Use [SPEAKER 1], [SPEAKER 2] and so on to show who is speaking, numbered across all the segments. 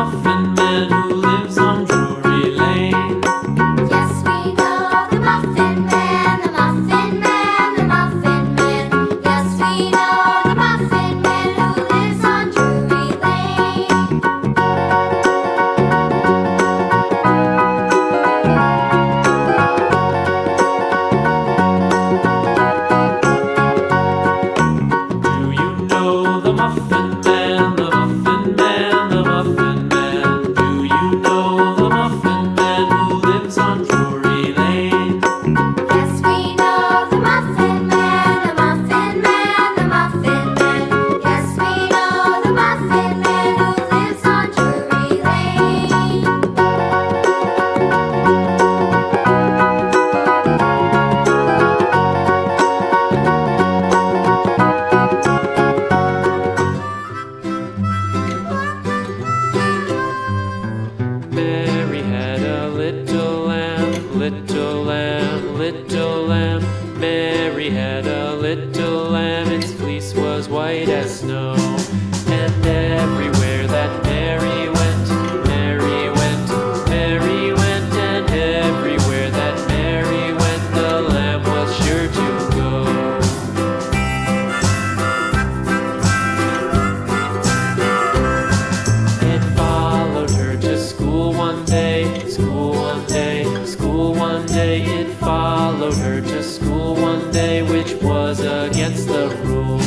[SPEAKER 1] Muffin Man who lives on Drury Lane.
[SPEAKER 2] Yes, we know the Muffin Man, the Muffin Man, the Muffin Man. Yes, we know the Muffin Man who lives on Drury Lane.
[SPEAKER 1] Do you know the Muffin Man, the Muffin Man, the Muffin Man? Do you know the Muffin Man who lives on Drury Lane?
[SPEAKER 2] Yes, we know the Muffin Man, the Muffin Man, the Muffin Man. Yes, we know the Muffin Man who lives on Drury Lane.
[SPEAKER 1] Mary had a little lamb, little lamb, little lamb. Mary had a little lamb, its fleece was white as snow. And everywhere that Mary went, Mary went, Mary went, and everywhere that Mary went, the lamb was sure to go. It followed her to school one day, school one day, school one day. It followed her to school one day, which was against the rules.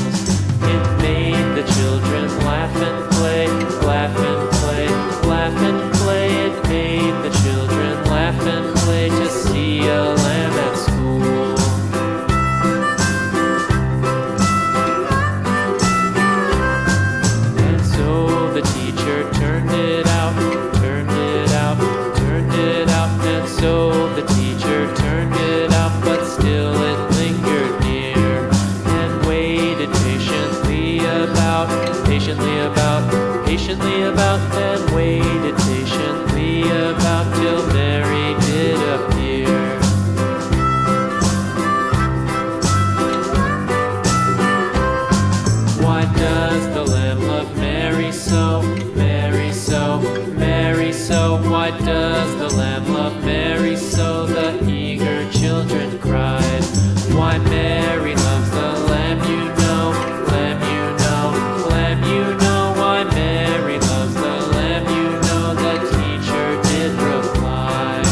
[SPEAKER 1] It made the children laugh and play, laugh and play, laugh and play. It made the children laugh and play to see a lamb at school. And so the teacher turned it out, turned it out, turned it out. And so the teacher turned it out, but still it lingered near and waited patiently about, patiently about, patiently about, and waited patiently about till Mary did appear. Why does the lamb love Mary so, Mary so, Mary so? Why does the lamb love Mary so? The eager children cried. Why Mary loves the lamb, you know, lamb, you know, lamb, you know. Why Mary loves the lamb, you know, the teacher did reply.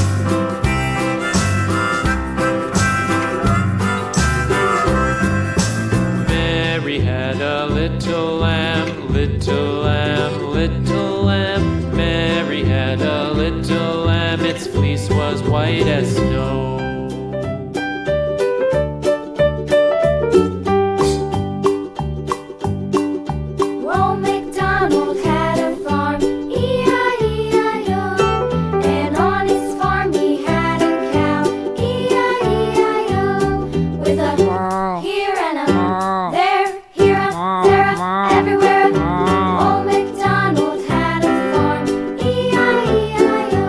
[SPEAKER 1] Mary had a little lamb, little lamb, little lamb. Mary had a little lamb, its fleece was white as snow.
[SPEAKER 2] Old MacDonald had a farm, E-I-E-I-O. And on his farm he had a cow, E-I-E-I-O. With a here and a there, here a, there a, everywhere a. Old MacDonald had a farm, E-I-E-I-O.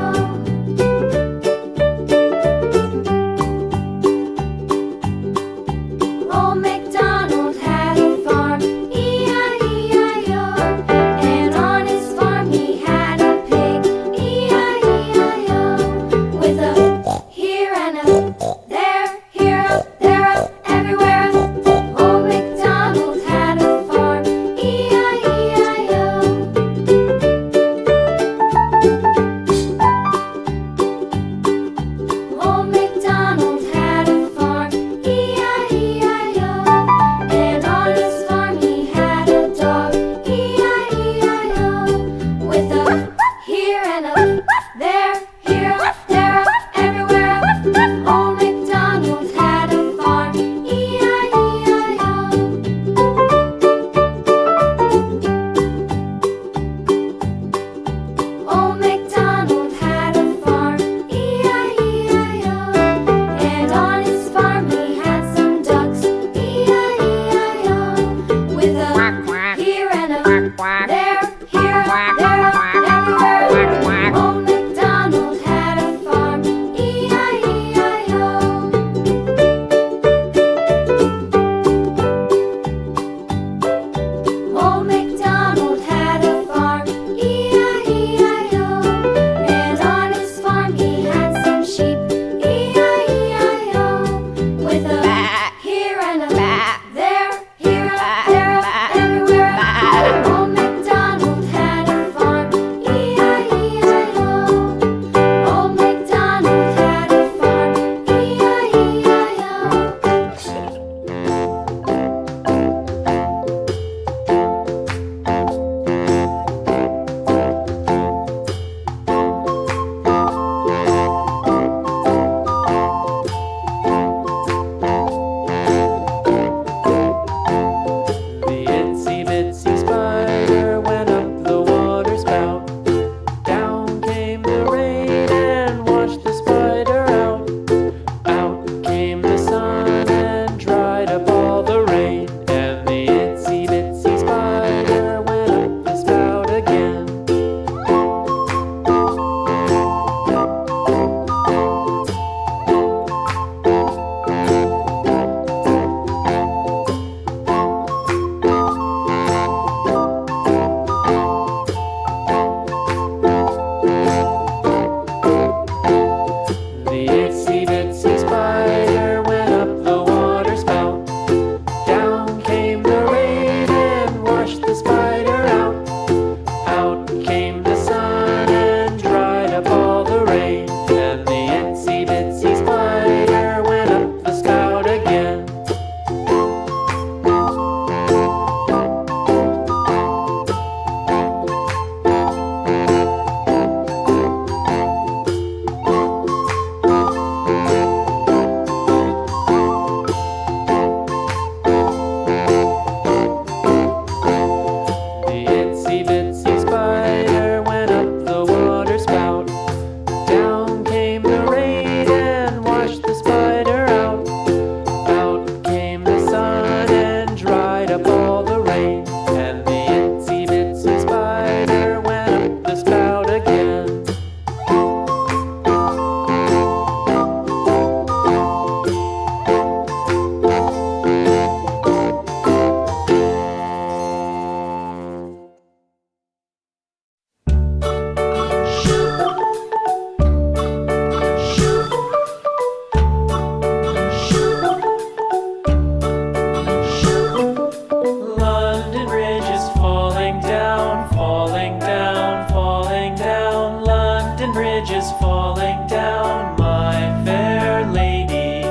[SPEAKER 1] ridges falling down, my fair lady.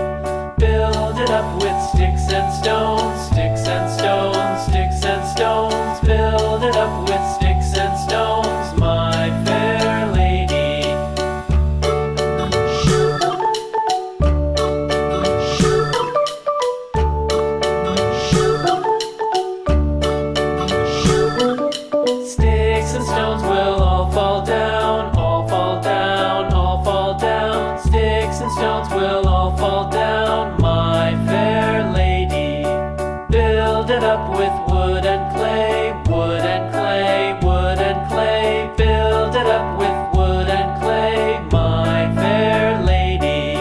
[SPEAKER 1] Build it up with sticks and stones, sticks and stones, sticks and stones. Build it up with sticks and stones, my fair lady. Sticks and stones will all fall down, all fall down, all fall down. Sticks and stones will all fall down, my fair lady. Build it up with wood and clay, wood and clay, wood and clay. Build it up with wood and clay, my fair lady.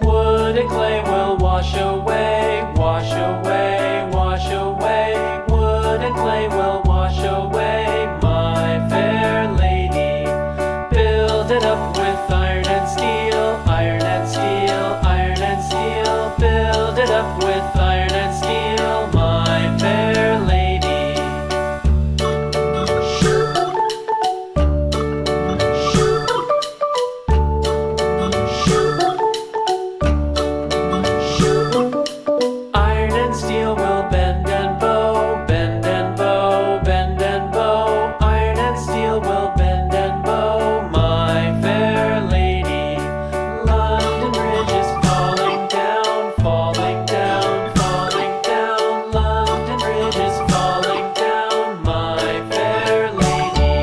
[SPEAKER 1] Wood and clay will wash away, wash away, wash away. Wood and clay will wash away, my fair lady. Build it up with iron and steel, iron and steel, iron and steel. Build it up with iron and steel, my fair lady. Iron and steel will bend and bow, bend and bow, bend and bow. Iron and steel will bend and bow, my fair lady. London Bridge is falling down, falling down, falling down. London Bridge is falling down, my fair lady.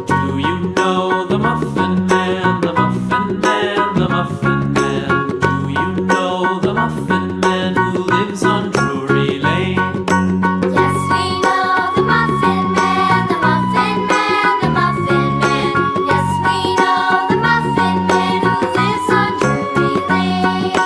[SPEAKER 1] Do you know the Muffin Man, the Muffin Man, the Muffin Man? Do you know the Muffin Man who lives on Drury Lane?
[SPEAKER 2] Yes, we know the Muffin Man, the Muffin Man, the Muffin Man. Yes, we know the Muffin Man who lives on Drury Lane.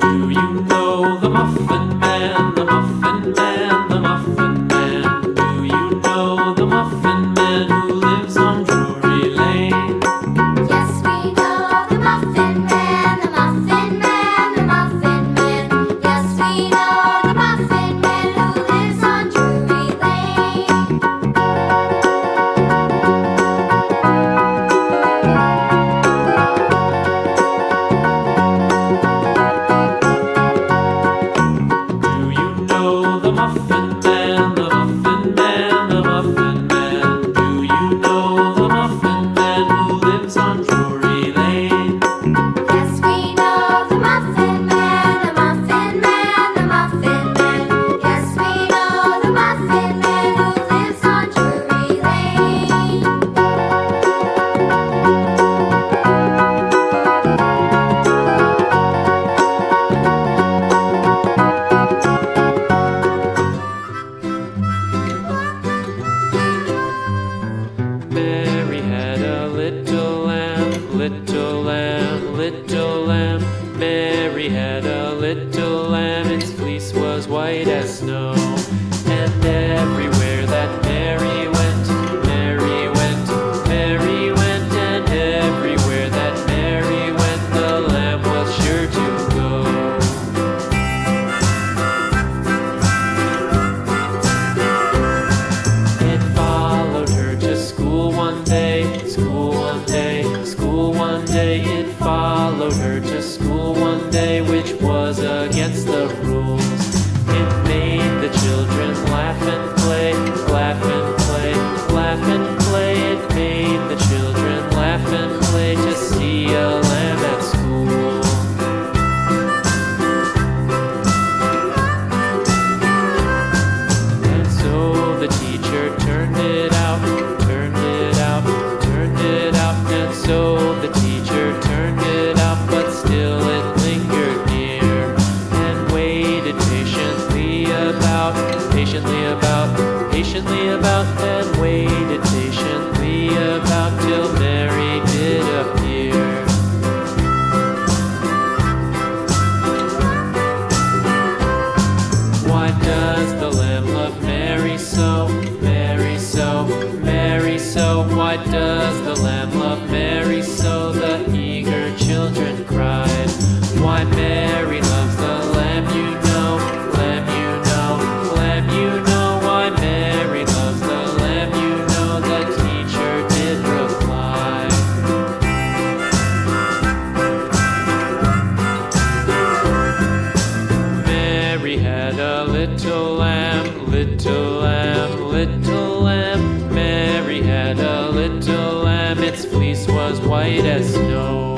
[SPEAKER 1] Do you know the Muffin Man, the Muffin Man, the Muffin Man? Do you know the Muffin Man who lives on Drury Lane?
[SPEAKER 2] Yes, we know the Muffin Man, the Muffin Man, the Muffin Man. Yes, we know the Muffin Man who lives on Drury Lane.
[SPEAKER 1] Do you know the Muffin Man, the Muffin Man, the Muffin Man? Do you know the Muffin Man who lives on Drury Lane?
[SPEAKER 2] Yes, we know the Muffin Man, the Muffin Man, the Muffin Man. Yes, we know the Muffin Man who lives on Drury Lane.
[SPEAKER 1] Mary had a little lamb, little lamb, little lamb. Mary had a little lamb, its fleece was white as snow. And everywhere that Mary went, Mary went, Mary went. And everywhere that Mary went, the lamb was sure to go. It followed her to school one day, school one day, school one day. It followed her to school one day, which was against the rules. It made the children white as snow.